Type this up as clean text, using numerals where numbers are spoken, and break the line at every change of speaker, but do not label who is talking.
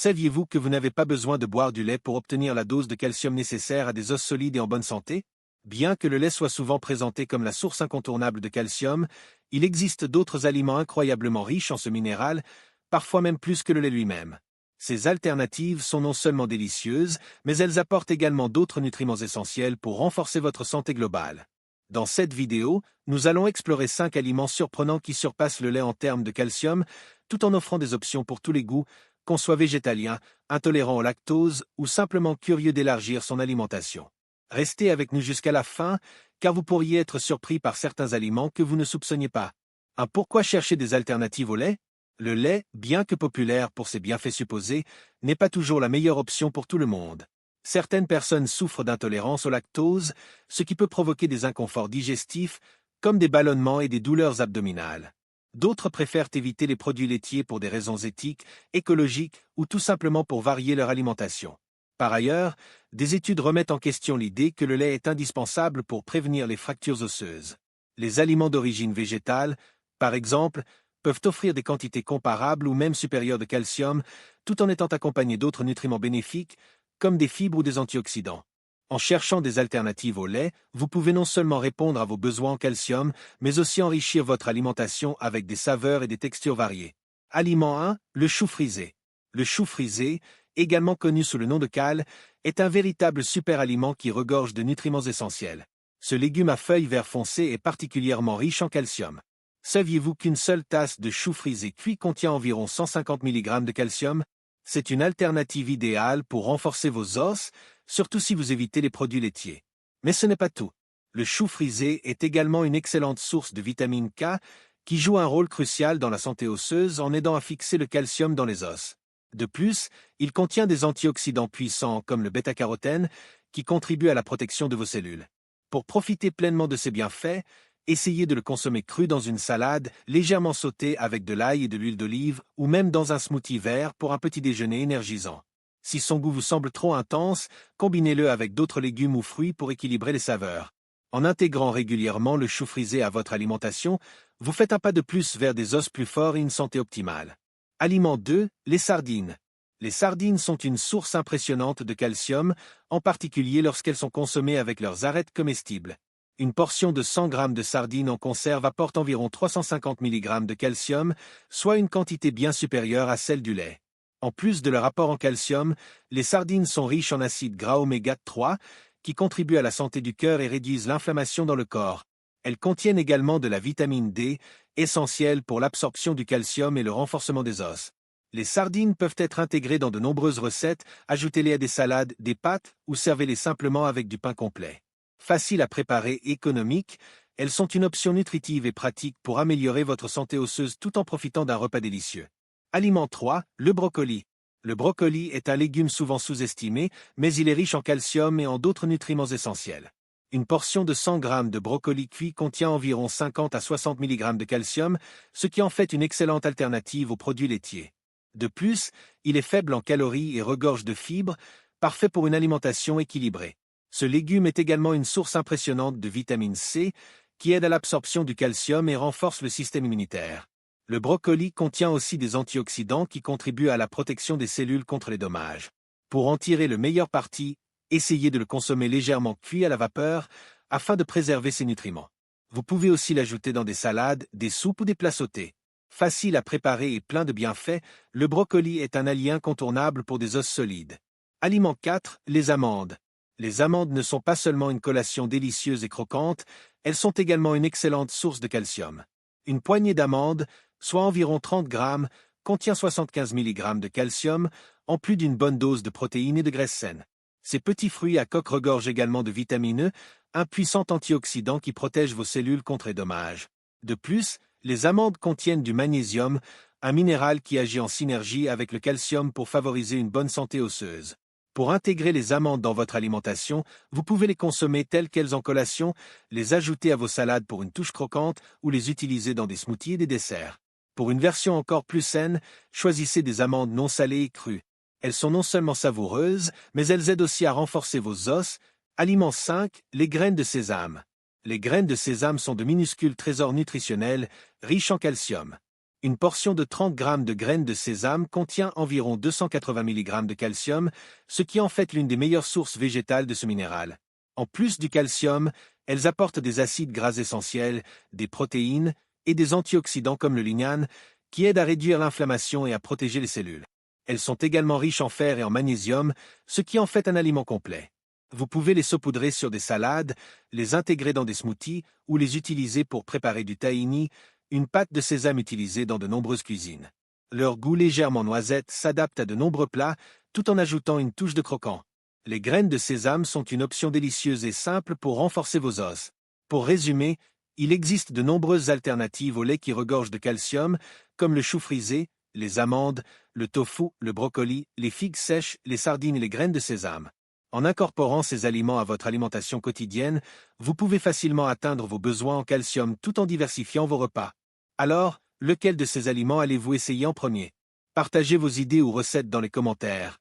Saviez-vous que vous n'avez pas besoin de boire du lait pour obtenir la dose de calcium nécessaire à des os solides et en bonne santé? Bien que le lait soit souvent présenté comme la source incontournable de calcium, il existe d'autres aliments incroyablement riches en ce minéral, parfois même plus que le lait lui-même. Ces alternatives sont non seulement délicieuses, mais elles apportent également d'autres nutriments essentiels pour renforcer votre santé globale. Dans cette vidéo, nous allons explorer 5 aliments surprenants qui surpassent le lait en termes de calcium, tout en offrant des options pour tous les goûts, qu'on soit végétalien, intolérant au lactose ou simplement curieux d'élargir son alimentation. Restez avec nous jusqu'à la fin, car vous pourriez être surpris par certains aliments que vous ne soupçonniez pas. Pourquoi chercher des alternatives au lait? Le lait, bien que populaire pour ses bienfaits supposés, n'est pas toujours la meilleure option pour tout le monde. Certaines personnes souffrent d'intolérance au lactose, ce qui peut provoquer des inconforts digestifs, comme des ballonnements et des douleurs abdominales. D'autres préfèrent éviter les produits laitiers pour des raisons éthiques, écologiques ou tout simplement pour varier leur alimentation. Par ailleurs, des études remettent en question l'idée que le lait est indispensable pour prévenir les fractures osseuses. Les aliments d'origine végétale, par exemple, peuvent offrir des quantités comparables ou même supérieures de calcium, tout en étant accompagnés d'autres nutriments bénéfiques, comme des fibres ou des antioxydants. En cherchant des alternatives au lait, vous pouvez non seulement répondre à vos besoins en calcium, mais aussi enrichir votre alimentation avec des saveurs et des textures variées. Aliment 1, le chou frisé. Le chou frisé, également connu sous le nom de cale, est un véritable super-aliment qui regorge de nutriments essentiels. Ce légume à feuilles vert foncé est particulièrement riche en calcium. Saviez-vous qu'une seule tasse de chou frisé cuit contient environ 150 mg de calcium? C'est une alternative idéale pour renforcer vos os, surtout si vous évitez les produits laitiers. Mais ce n'est pas tout. Le chou frisé est également une excellente source de vitamine K, qui joue un rôle crucial dans la santé osseuse en aidant à fixer le calcium dans les os. De plus, il contient des antioxydants puissants comme le bêta-carotène, qui contribuent à la protection de vos cellules. Pour profiter pleinement de ces bienfaits, essayez de le consommer cru dans une salade, légèrement sauté avec de l'ail et de l'huile d'olive, ou même dans un smoothie vert pour un petit déjeuner énergisant. Si son goût vous semble trop intense, combinez-le avec d'autres légumes ou fruits pour équilibrer les saveurs. En intégrant régulièrement le chou frisé à votre alimentation, vous faites un pas de plus vers des os plus forts et une santé optimale. Aliment 2, les sardines. Les sardines sont une source impressionnante de calcium, en particulier lorsqu'elles sont consommées avec leurs arêtes comestibles. Une portion de 100 g de sardines en conserve apporte environ 350 mg de calcium, soit une quantité bien supérieure à celle du lait. En plus de leur apport en calcium, les sardines sont riches en acides gras oméga 3, qui contribuent à la santé du cœur et réduisent l'inflammation dans le corps. Elles contiennent également de la vitamine D, essentielle pour l'absorption du calcium et le renforcement des os. Les sardines peuvent être intégrées dans de nombreuses recettes, ajoutez-les à des salades, des pâtes ou servez-les simplement avec du pain complet. Faciles à préparer et économiques, elles sont une option nutritive et pratique pour améliorer votre santé osseuse tout en profitant d'un repas délicieux. Aliment 3, le brocoli. Le brocoli est un légume souvent sous-estimé, mais il est riche en calcium et en d'autres nutriments essentiels. Une portion de 100 g de brocoli cuit contient environ 50 à 60 mg de calcium, ce qui en fait une excellente alternative aux produits laitiers. De plus, il est faible en calories et regorge de fibres, parfait pour une alimentation équilibrée. Ce légume est également une source impressionnante de vitamine C, qui aide à l'absorption du calcium et renforce le système immunitaire. Le brocoli contient aussi des antioxydants qui contribuent à la protection des cellules contre les dommages. Pour en tirer le meilleur parti, essayez de le consommer légèrement cuit à la vapeur, afin de préserver ses nutriments. Vous pouvez aussi l'ajouter dans des salades, des soupes ou des plats sautés. Facile à préparer et plein de bienfaits, le brocoli est un allié incontournable pour des os solides. Aliment 4, les amandes. Les amandes ne sont pas seulement une collation délicieuse et croquante, elles sont également une excellente source de calcium. Une poignée d'amandes, soit environ 30 g, contient 75 mg de calcium, en plus d'une bonne dose de protéines et de graisses saines. Ces petits fruits à coque regorgent également de vitamine E, un puissant antioxydant qui protège vos cellules contre les dommages. De plus, les amandes contiennent du magnésium, un minéral qui agit en synergie avec le calcium pour favoriser une bonne santé osseuse. Pour intégrer les amandes dans votre alimentation, vous pouvez les consommer telles quelles en collation, les ajouter à vos salades pour une touche croquante ou les utiliser dans des smoothies et des desserts. Pour une version encore plus saine, choisissez des amandes non salées et crues. Elles sont non seulement savoureuses, mais elles aident aussi à renforcer vos os. Aliment 5, les graines de sésame. Les graines de sésame sont de minuscules trésors nutritionnels, riches en calcium. Une portion de 30 grammes de graines de sésame contient environ 280 mg de calcium, ce qui en fait l'une des meilleures sources végétales de ce minéral. En plus du calcium, elles apportent des acides gras essentiels, des protéines et des antioxydants comme le lignane, qui aident à réduire l'inflammation et à protéger les cellules. Elles sont également riches en fer et en magnésium, ce qui en fait un aliment complet. Vous pouvez les saupoudrer sur des salades, les intégrer dans des smoothies ou les utiliser pour préparer du tahini, une pâte de sésame utilisée dans de nombreuses cuisines. Leur goût légèrement noisette s'adapte à de nombreux plats, tout en ajoutant une touche de croquant. Les graines de sésame sont une option délicieuse et simple pour renforcer vos os. Pour résumer, il existe de nombreuses alternatives au lait qui regorgent de calcium, comme le chou frisé, les amandes, le tofu, le brocoli, les figues sèches, les sardines et les graines de sésame. En incorporant ces aliments à votre alimentation quotidienne, vous pouvez facilement atteindre vos besoins en calcium tout en diversifiant vos repas. Alors, lequel de ces aliments allez-vous essayer en premier? Partagez vos idées ou recettes dans les commentaires.